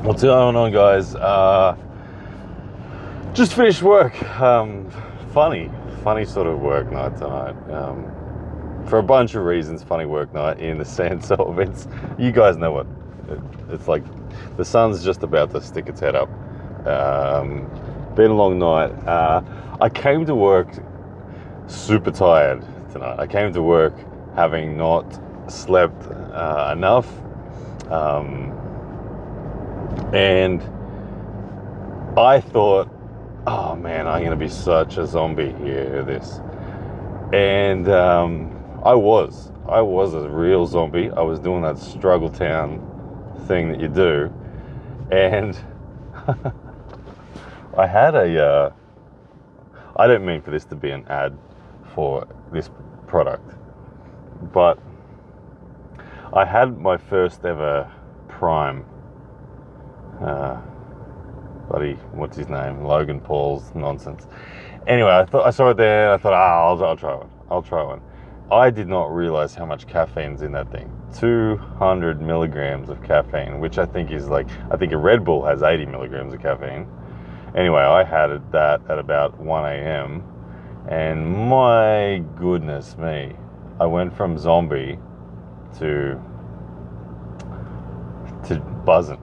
What's going on, guys? Just finished work. Funny sort of work night tonight. For a bunch of reasons, funny work night in the sense of you guys know what it's like. The sun's just about to stick its head up. Been a long night. I came to work super tired tonight. I came to work having not slept enough. And I thought, oh man, I'm going to be such a zombie here, this. And I was a real zombie. I was doing that struggle town thing that you do. And I had I don't mean for this to be an ad for this product, but I had my first ever Prime. What's his name? Logan Paul's nonsense. Anyway, I saw it there. And I thought, I'll try one. I'll try one. I did not realize how much caffeine's in that thing. 200 milligrams of caffeine, which I think is I think a Red Bull has 80 milligrams of caffeine. Anyway, I had that at about 1 a.m. and my goodness me, I went from zombie to buzzing.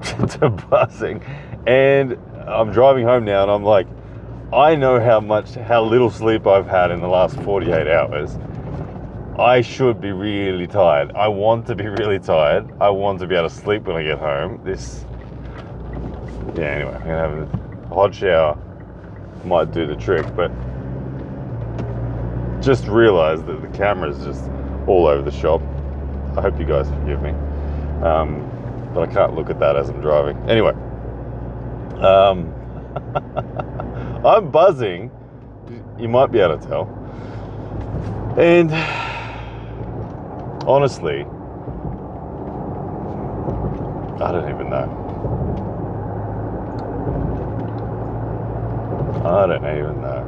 To buzzing. And I'm driving home now and I'm like, I know how little sleep I've had in the last 48 hours. I should be really tired. I want to be really tired. I want to be able to sleep when I get home. Anyway, I'm gonna have a hot shower. Might do the trick, but just realized that the camera's just all over the shop. I hope you guys forgive me. But I can't look at that as I'm driving. Anyway, I'm buzzing. You might be able to tell. And honestly, I don't even know. I don't even know.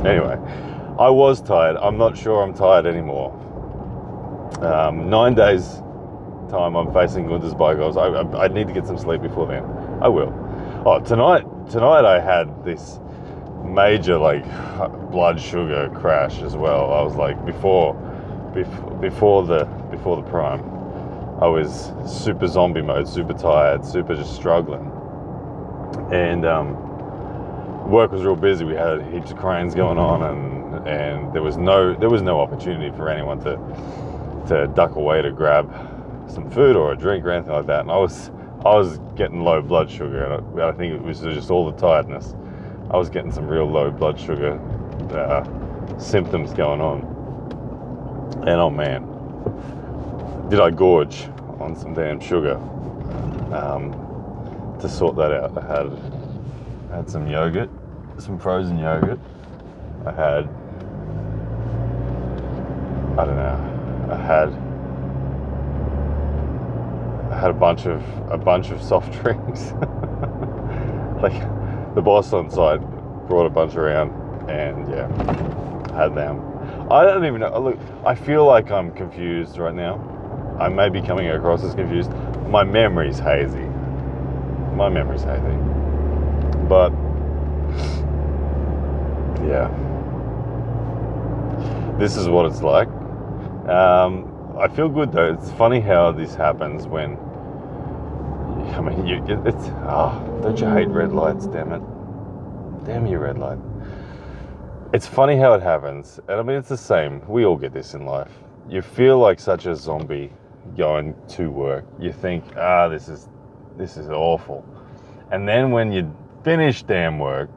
Anyway, I was tired. I'm not sure I'm tired anymore. 9 days time I'm facing Gunther's bike. I need to get some sleep before then. I will. Oh, tonight I had this major blood sugar crash as well. I was like before the Prime, I was super zombie mode, super tired, super just struggling. And work was real busy. We had heaps of cranes going on, and there was no opportunity for anyone to duck away to grab some food or a drink or anything like that. And I was getting low blood sugar, and I think it was just all the tiredness. I was getting some real low blood sugar symptoms going on. And oh man, did I gorge on some damn sugar to sort that out. I had some yogurt, some frozen yogurt. I had a bunch of soft drinks. The boss on site brought a bunch around, and yeah, had them. I don't even know. Look, I feel like I'm confused right now. I may be coming across as confused. My memory's hazy. But yeah, this is what it's like. I feel good though. It's funny how this happens when. I mean, don't you hate red lights? Damn it! Damn you, red light. It's funny how it happens, and I mean it's the same. We all get this in life. You feel like such a zombie going to work. You think, this is awful, and then when you finish damn work,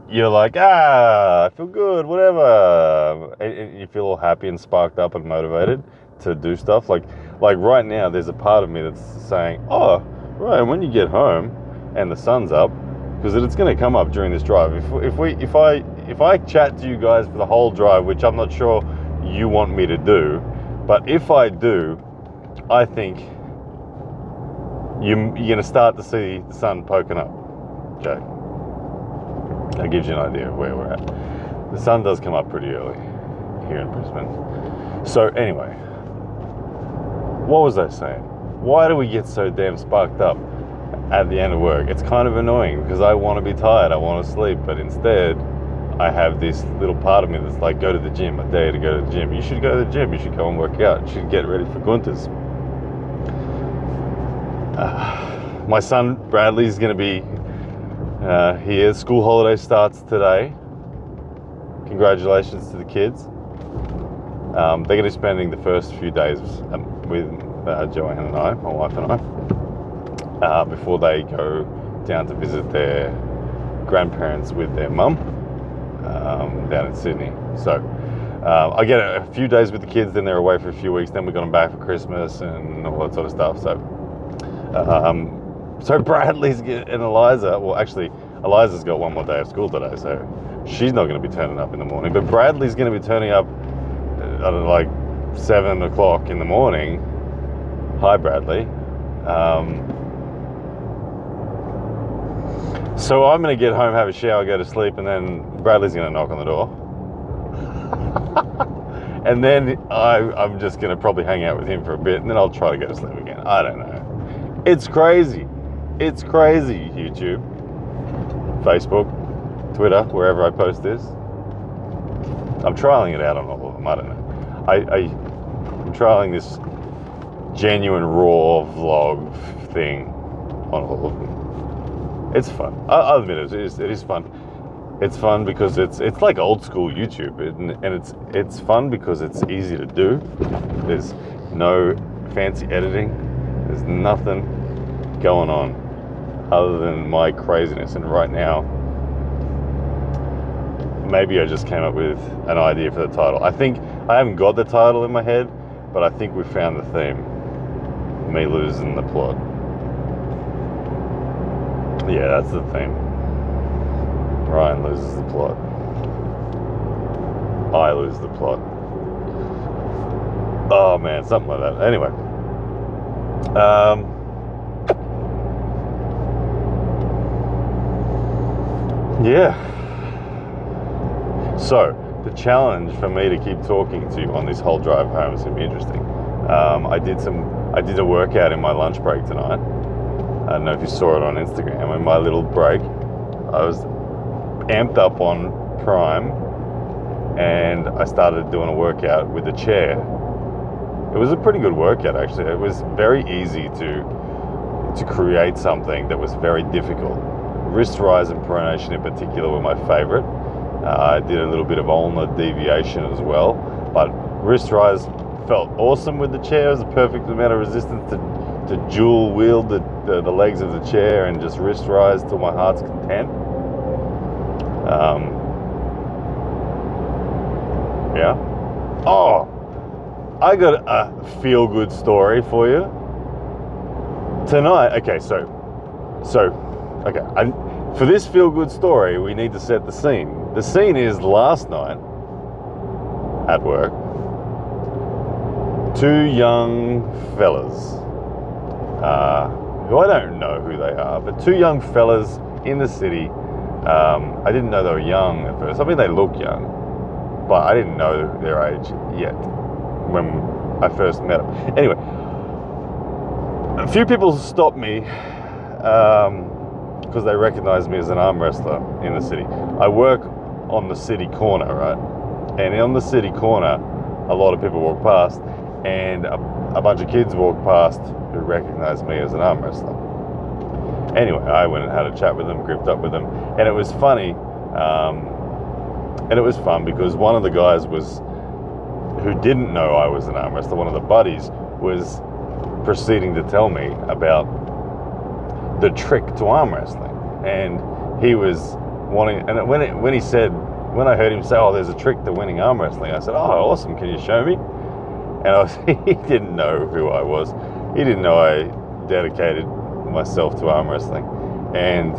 you're like, I feel good, whatever. And you feel all happy and sparked up and motivated to do stuff. Like right now, there's a part of me that's saying, oh, right, when you get home and the sun's up, because it's going to come up during this drive. If I chat to you guys for the whole drive, which I'm not sure you want me to do, but if I do, I think you're going to start to see the sun poking up. Okay. That gives you an idea of where we're at. The sun does come up pretty early here in Brisbane. So anyway, what was I saying? Why do we get so damn sparked up at the end of work? It's kind of annoying because I want to be tired, I want to sleep, but instead I have this little part of me that's like, go to the gym, I dare you to go to the gym. You should go to the gym, you should go and work out, you should get ready for Gunther's. My son Bradley's going to be here. School holiday starts today. Congratulations to the kids. They're going to be spending the first few days with Joanne and I, my wife and I, before they go down to visit their grandparents with their mum down in Sydney. So I get a few days with the kids, then they're away for a few weeks, then we've got them back for Christmas and all that sort of stuff. So Bradley's and Eliza, well actually Eliza's got one more day of school today, so she's not going to be turning up in the morning, but Bradley's going to be turning up I don't know, like 7 o'clock in the morning. Hi Bradley. So I'm going to get home, have a shower, go to sleep, and then Bradley's going to knock on the door. And then I'm just going to probably hang out with him for a bit, and then I'll try to go to sleep again. I don't know. It's crazy. It's crazy, YouTube, Facebook, Twitter, wherever I post this. I'm trialing it out on all of them. I don't know. I'm trialing this genuine raw vlog thing on all of them. It's fun. I'll admit it is fun. It's fun because it's like old school YouTube, and it's fun because it's easy to do. There's no fancy editing. There's nothing going on other than my craziness. And right now, maybe I just came up with an idea for the title. I think I haven't got the title in my head, but I think we found the theme. Me losing the plot. Yeah, that's the theme. Ryan loses the plot. I lose the plot. Oh man, something like that. Anyway. Yeah. So, the challenge for me to keep talking to you on this whole drive home is going to be interesting. I did a workout in my lunch break tonight. I don't know if you saw it on Instagram. In my little break, I was amped up on Prime, and I started doing a workout with a chair. It was a pretty good workout, actually. It was very easy to create something that was very difficult. Wrist rise and pronation in particular were my favorite. I did a little bit of ulnar deviation as well, but wrist rise felt awesome with the chair. It was a perfect amount of resistance to dual wield the legs of the chair and just wrist rise to my heart's content. Yeah. Oh, I got a feel-good story for you tonight. Okay, for this feel-good story, we need to set the scene. The scene is last night at work. Two young fellas, who I don't know who they are, but two young fellas in the city. I didn't know they were young at first. I mean, they look young, but I didn't know their age yet when I first met them. Anyway, a few people stopped me because they recognized me as an arm wrestler in the city. I work on the city corner, right? And on the city corner, a lot of people walk past, and a bunch of kids walk past who recognized me as an arm wrestler. Anyway, I went and had a chat with them, gripped up with them, and it was funny. And it was fun because one of the guys who didn't know I was an arm wrestler, one of the buddies, was proceeding to tell me about the trick to arm wrestling. And he was wanting, and when I heard him say, "Oh, there's a trick to winning arm wrestling," I said, "Oh, awesome, can you show me?" And he didn't know who I was. He didn't know I dedicated myself to arm wrestling. And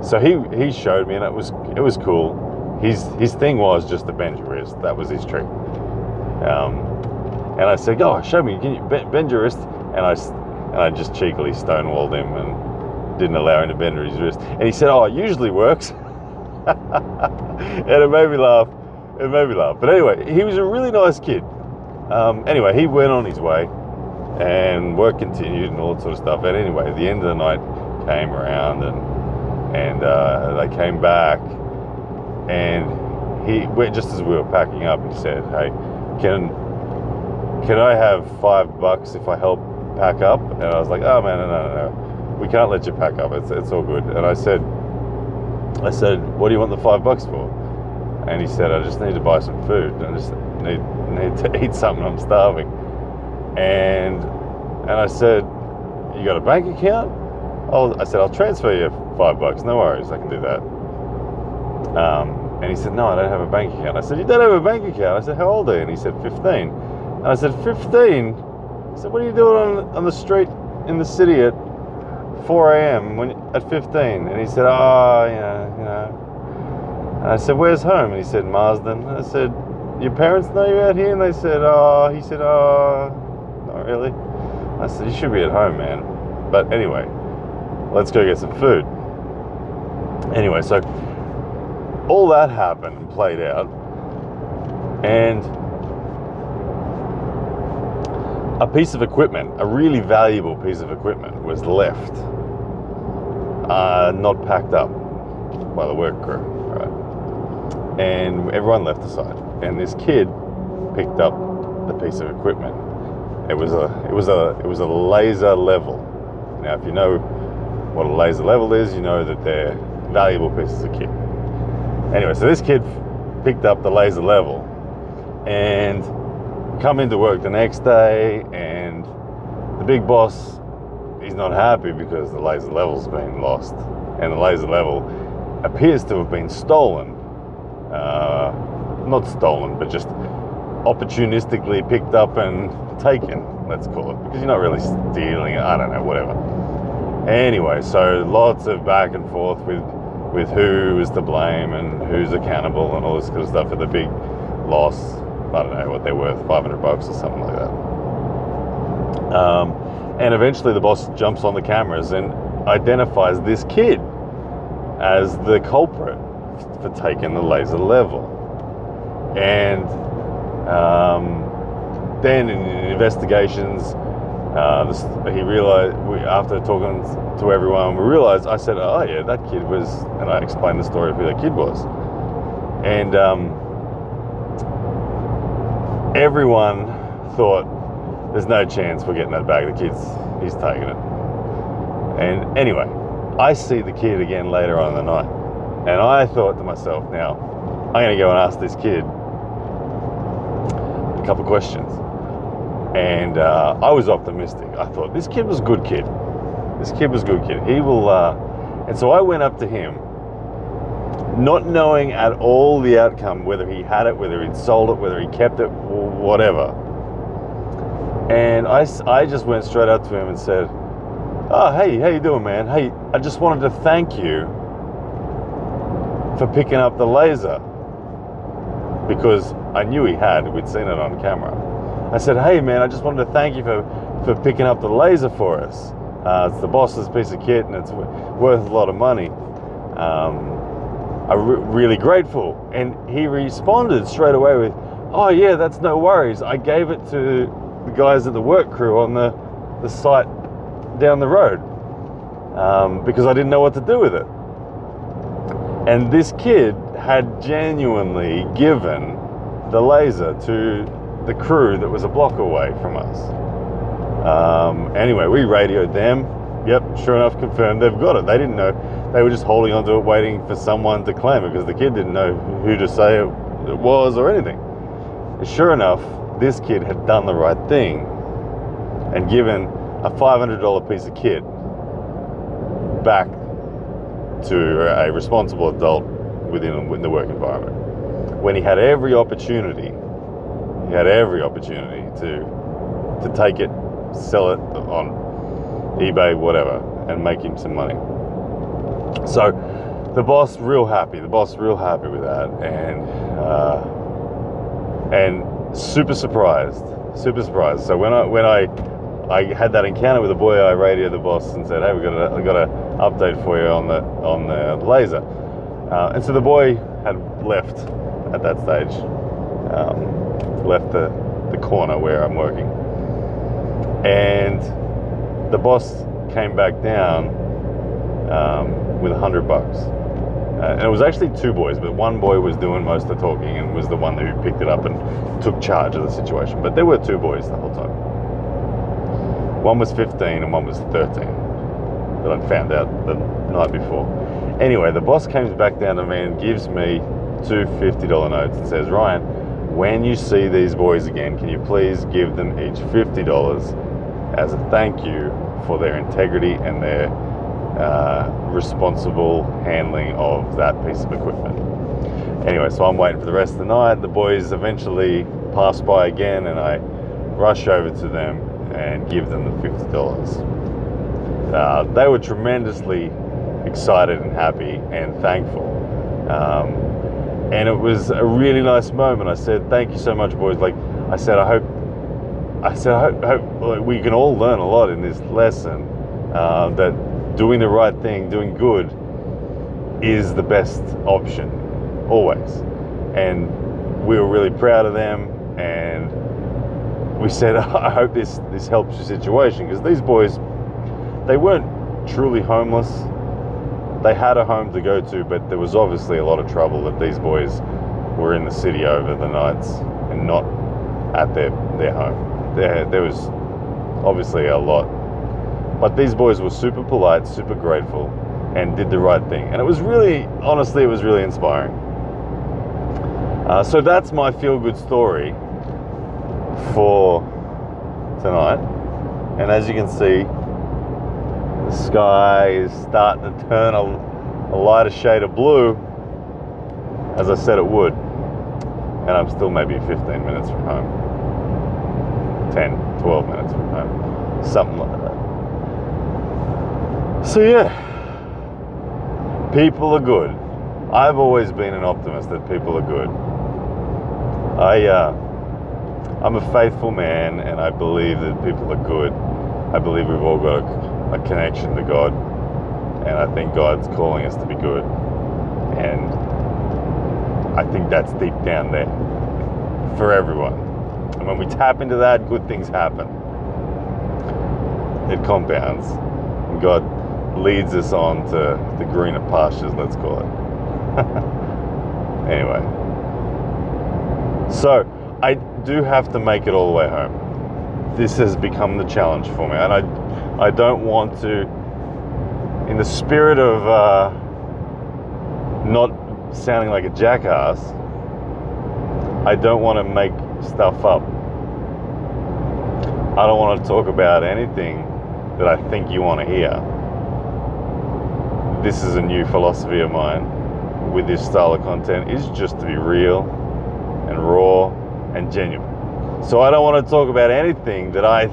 so he showed me, and it was cool. His thing was just to bend your wrist. That was his trick. And I said, "Oh, show me. Can you bend your wrist?" And I just cheekily stonewalled him and didn't allow him to bend his wrist. And he said, "Oh, it usually works." And it made me laugh. It made me laugh. But anyway, he was a really nice kid. Anyway, he went on his way, and work continued and all that sort of stuff. And anyway, the end of the night came around, and they came back, and he went just as we were packing up. He said, "Hey, can I have $5 if I help pack up?" And I was like, "Oh man, no. We can't let you pack up. It's all good." And I said, "What do you want the $5 for?" And he said, "I just need to buy some food. I just need to eat something. I'm starving." And I said, "You got a bank account?" I said, "I'll transfer you $5. No worries, I can do that." And he said, "No, I don't have a bank account." I said, "You don't have a bank account?" I said, "How old are you?" And he said, 15. And I said, 15? I said, "What are you doing on the street in the city at 4 a.m. at 15? And he said, "Oh, you know." And I said, "Where's home?" And he said, "Marsden." And I said, "Your parents know you out here?" And he said, "Oh, not really." I said, "You should be at home, man." But anyway, let's go get some food. Anyway, so all that happened and played out, and a piece of equipment, a really valuable piece of equipment, was left, not packed up by the work crew, right? And everyone left aside, and this kid picked up the piece of equipment. It was a laser level. Now, if you know what a laser level is, you know that they're valuable pieces of kit. Anyway, so this kid picked up the laser level and come into work the next day, and the big boss, he's not happy because the laser level's been lost, and the laser level appears to have been stolen. Not stolen, but just opportunistically picked up and taken, let's call it, because you're not really stealing it. I don't know, whatever. Anyway, so lots of back and forth with who is to blame and who's accountable and all this kind of stuff for the big loss. I don't know what they're worth, $500 or something like that. And eventually the boss jumps on the cameras and identifies this kid as the culprit for taking the laser level. And then in investigations, he realized, after talking to everyone, we realized, I said, "Oh yeah, that kid was," and I explained the story of who that kid was. And everyone thought, "There's no chance we're getting that back. He's taking it." And anyway, I see the kid again later on in the night, and I thought to myself, now, I'm going to go and ask this kid a couple of questions. And I was optimistic. I thought, this kid was a good kid. He will, and so I went up to him, not knowing at all the outcome, whether he had it, whether he'd sold it, whether he kept it, whatever. And I just went straight up to him and said, "Oh, hey, how you doing, man? Hey, I just wanted to thank you for picking up the laser," because I knew he had. We'd seen it on camera. I said, "Hey, man, I just wanted to thank you for picking up the laser for us. It's the boss's piece of kit, and it's worth a lot of money. I'm really grateful." And he responded straight away with, "Oh, yeah, that's no worries. I gave it to the guys at the work crew on the site down the road because I didn't know what to do with it." And this kid had genuinely given the laser to the crew that was a block away from us. Anyway, we radioed them. Yep, sure enough, confirmed they've got it. They didn't know. They were just holding onto it, waiting for someone to claim it, because the kid didn't know who to say it was or anything. Sure enough, this kid had done the right thing and given a $500 piece of kit back to a responsible adult within the work environment, when he had every opportunity. He had every opportunity to take it, sell it on eBay, whatever, and make him some money. So the boss real happy with that, and super surprised. So when I had that encounter with the boy, I radioed the boss and said, "Hey, we got an update for you on the laser." And so the boy had left at that stage, left the corner where I'm working, and the boss came back down with $100. And it was actually two boys, but one boy was doing most of the talking and was the one who picked it up and took charge of the situation. But there were two boys the whole time. One was 15 and one was 13 that I'd found out the night before. Anyway, the boss comes back down to me and gives me two $50 notes and says, Ryan, when you see these boys again, can you please give them each $50 as a thank you for their integrity and their responsible handling of that piece of equipment. Anyway, so I'm waiting for the rest of the night. The boys eventually pass by again, and I rush over to them and give them the $50. They were tremendously excited and happy and thankful. And it was a really nice moment. I said, thank you so much, boys. Like I said, I hope we can all learn a lot in this lesson, that doing the right thing, doing good, is the best option, always. And we were really proud of them, and we said, I hope this helps your situation, because these boys, they weren't truly homeless. They had a home to go to, but there was obviously a lot of trouble that these boys were in the city over the nights and not at their home. There was obviously a lot. But these boys were super polite, super grateful, and did the right thing. And it was really, honestly, it was really inspiring. So that's my feel-good story for tonight. And as you can see, the sky is starting to turn a lighter shade of blue, as I said it would. And I'm still maybe 15 minutes from home. 10, 12 minutes from home. Something like that. So yeah, people are good. I've always been an optimist that people are good. I'm a faithful man, and I believe that people are good. I believe we've all got a connection to God, and I think God's calling us to be good. And I think that's deep down there for everyone. And when we tap into that, good things happen. It compounds. And God leads us on to the greener pastures, let's call it. Anyway, so I do have to make it all the way home. This has become the challenge for me, and I don't want to, in the spirit of not sounding like a jackass, I don't want to make stuff up. I don't want to talk about anything that I think you want to hear. This is a new philosophy of mine with this style of content, is just to be real and raw and genuine. So I don't want to talk about anything that I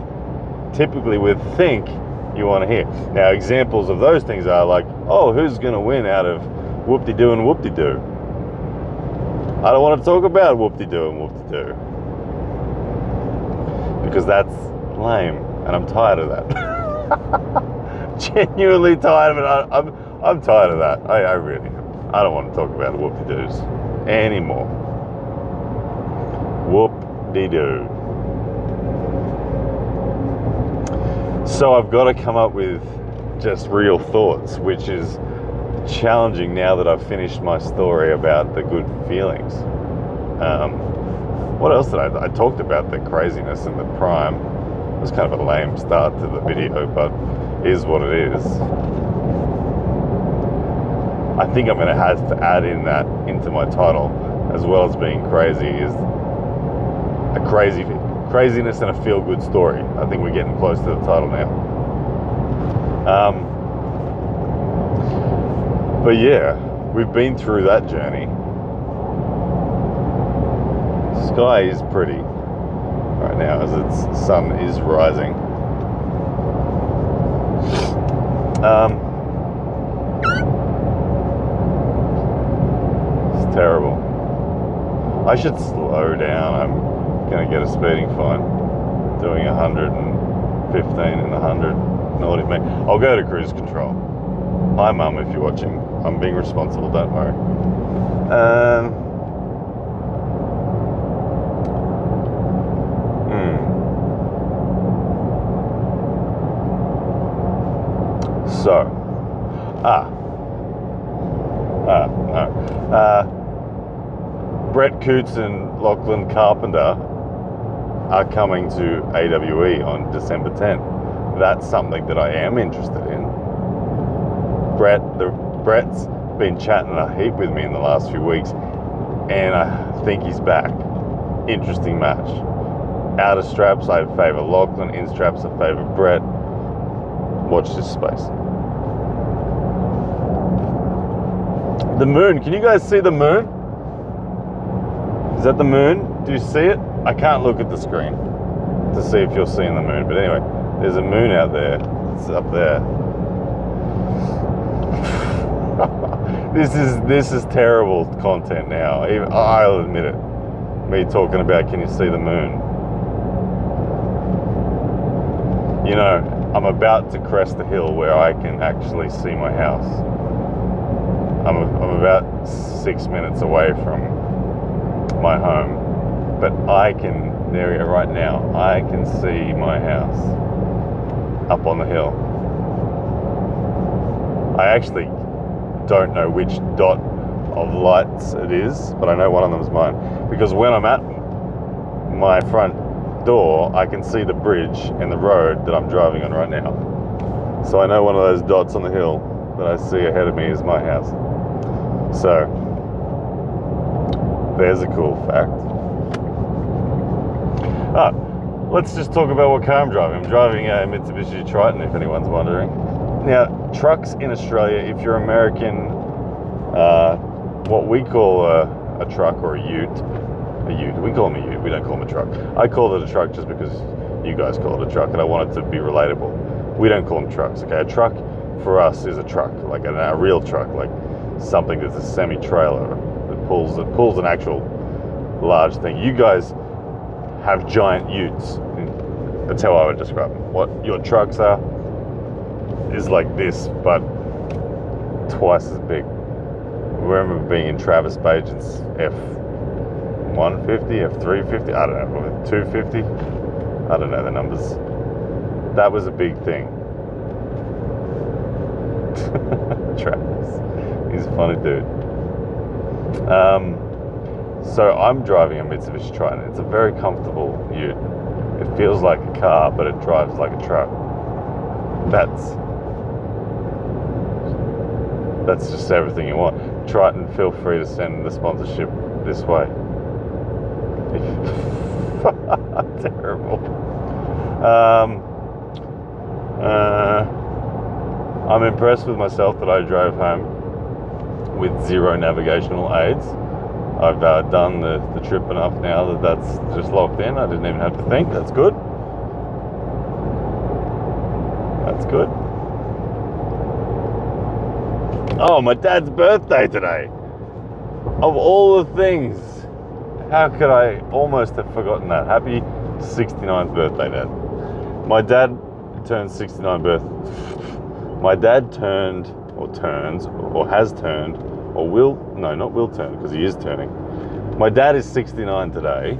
typically would think you want to hear. Now, examples of those things are like, oh, who's going to win out of whoop-de-doo and whoop-de-doo? I don't want to talk about whoop-de-doo and whoop-de-doo, because that's lame, and I'm tired of that. Genuinely tired of it. I'm tired of that. I really am. I don't want to talk about whoop-de-doos anymore. Whoop-de-doo. So I've got to come up with just real thoughts, which is challenging now that I've finished my story about the good feelings. What else did I talked about the craziness and the prime. It was kind of a lame start to the video, but it is what it is. I think I'm going to have to add in that into my title, as well as being crazy, is a craziness and a feel-good story. I think we're getting close to the title now. But yeah, we've been through that journey. Sky is pretty right now as its sun is rising. It's terrible. I should slow down. I'm going to get a speeding fine doing 115 and 100. Know what it means? I'll go to cruise control. Hi Mum, if you're watching. I'm being responsible, don't worry. So, Brett Coots and Lachlan Carpenter are coming to AWE on December 10th. That's something that I am interested in. Brett's been chatting a heap with me in the last few weeks, and I think he's back. Interesting match. Out of straps, I favour Lachlan. In straps, I favour Brett. Watch this space. The moon. Can you guys see the moon? Is that the moon? Do you see it? I can't look at the screen to see if you're seeing the moon. But anyway, there's a moon out there. It's up there. This is terrible content now. I'll admit it. Me talking about, can you see the moon? You know, I'm about to crest the hill where I can actually see my house. I'm about 6 minutes away from my home, but I can, there we go, right now, I can see my house up on the hill. I actually don't know which dot of lights it is, but I know one of them is mine, because when I'm at my front door, I can see the bridge and the road that I'm driving on right now. So I know one of those dots on the hill that I see ahead of me is my house. So there's a cool fact. Let's just talk about what car I'm driving. I'm driving a Mitsubishi Triton, if anyone's wondering. Now, trucks in Australia, if you're American, what we call a truck or a ute, we call them a ute, we don't call them a truck. I call it a truck just because you guys call it a truck and I want it to be relatable. We don't call them trucks, okay? A truck for us is a truck, like a real truck, like something that's a semi-trailer that pulls an actual large thing. You guys have giant utes. That's how I would describe them. What your trucks are is like this, but twice as big. I remember being in Travis Bajan's F-150, F-350, I don't know, 250? I don't know the numbers. That was a big thing. Travis, he's a funny dude. So I'm driving a Mitsubishi Triton. It's a very comfortable ute. It feels like a car, but it drives like a truck. That's just everything you want. Triton, feel free to send the sponsorship this way. Terrible. I'm impressed with myself that I drove home with 0 navigational aids. I've done the trip enough now that's just locked in. I didn't even have to think. That's good. That's good. Oh, my dad's birthday today. Of all the things, how could I almost have forgotten that? Happy 69th birthday, Dad. My dad turned 69 My dad turned, or turns, or has turned, or will, no, not will turn, because he is turning. My dad is 69 today,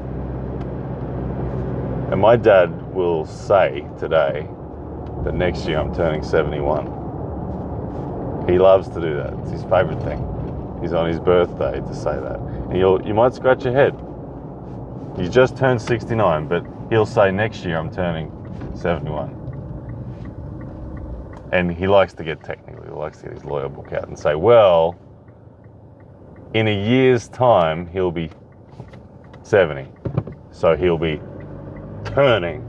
and my dad will say today that next year I'm turning 71. He loves to do that. It's his favorite thing. He's on his birthday to say that. And you might scratch your head. You just turned 69, but he'll say next year I'm turning 71. And he likes to get technical. He likes to get his lawyer book out and say, well, in a year's time, he'll be 70. So he'll be turning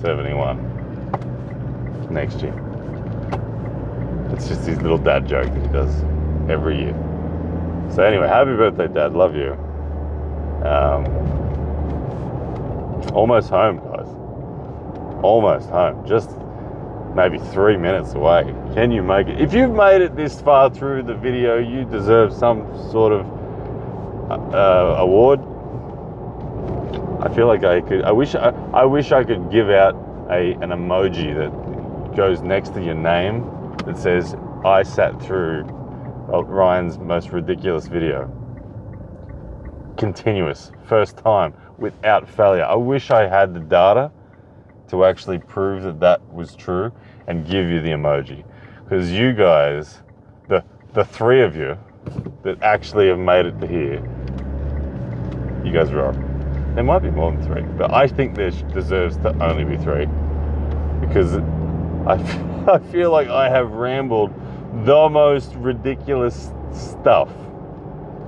71 next year. It's just his little dad joke that he does every year. So anyway, happy birthday, Dad. Love you. Almost home, guys. Almost home. Just maybe 3 minutes away. Can you make it? If you've made it this far through the video, you deserve some sort of award. I feel like I could. I wish I could give out an emoji that goes next to your name that says, I sat through Ryan's most ridiculous video. continuous, first time, without failure. I wish I had the data to actually prove that that was true and give you the emoji. Because you guys, the three of you that actually have made it to here, you guys rock. There might be more than three, but I think there deserves to only be three. Because I feel like I have rambled the most ridiculous stuff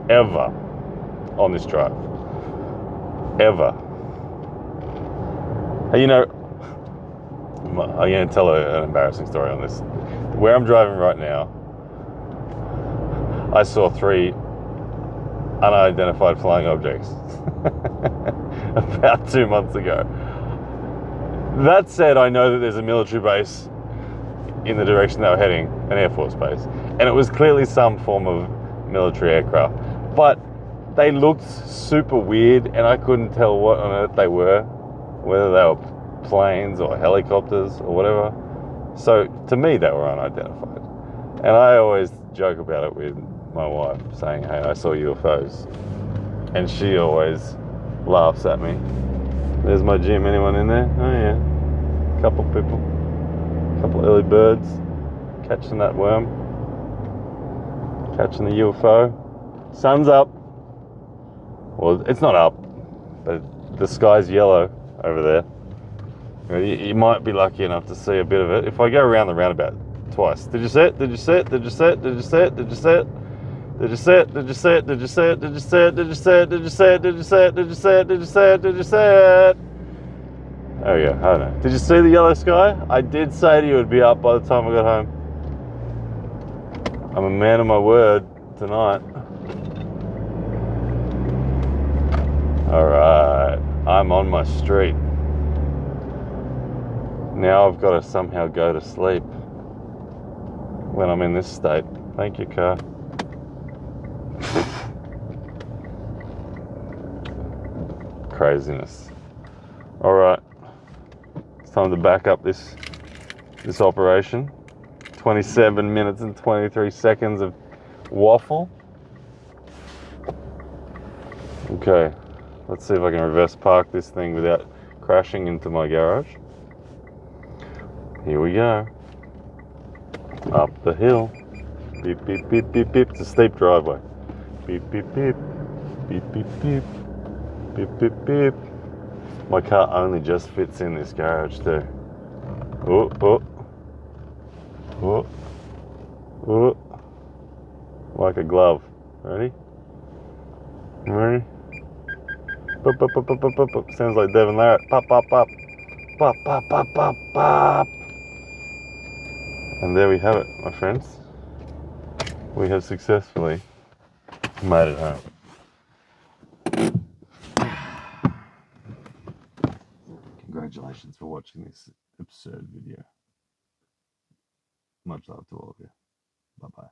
ever on this drive. Ever. You know, I'm going to tell an embarrassing story on this. Where I'm driving right now, I saw 3 unidentified flying objects about 2 months ago. That said, I know that there's a military base in the direction they were heading, an Air Force base, and it was clearly some form of military aircraft. But they looked super weird, and I couldn't tell what on earth they were, whether they were planes or helicopters or whatever. So to me, they were unidentified. And I always joke about it with my wife, saying, hey, I saw UFOs. And she always laughs at me. There's my gym. Anyone in there? Oh yeah. Couple people. Couple early birds. Catching that worm. Catching the UFO. Sun's up. Well, it's not up, but the sky's yellow over there. You might be lucky enough to see a bit of it. If I go around the roundabout twice. Did you see it? Did you see it? Did you see it? Did you see it? Did you see it? Did you see it? Did you see it? Did you see it? Did you see it? Did you see it? Did you see it? Did you see it? Did you see it? Did you see it? Did you see it? There we go. I don't know. Did you see the yellow sky? I did say to you it would be up by the time I got home. I'm a man of my word tonight. Alright. I'm on my street. Now I've got to somehow go to sleep when I'm in this state. Thank you, car. Craziness. Alright. It's time to back up this operation. 27 minutes and 23 seconds of waffle. Okay. Let's see if I can reverse park this thing without crashing into my garage. Here we go. Up the hill. Beep, beep, beep, beep, beep. It's a steep driveway. Beep, beep, beep. Beep, beep, beep. Beep, beep, beep. My car only just fits in this garage too. Oh, oh. Oh. Oh. Like a glove. Ready? Ready? Pop, pop, pop, pop, pop, pop. Sounds like Devin Larratt. Pop, pop, pop. Pop, pop, pop, pop, pop. And there we have it, my friends. We have successfully made it home. Congratulations for watching this absurd video. Much love to all of you. Bye-bye.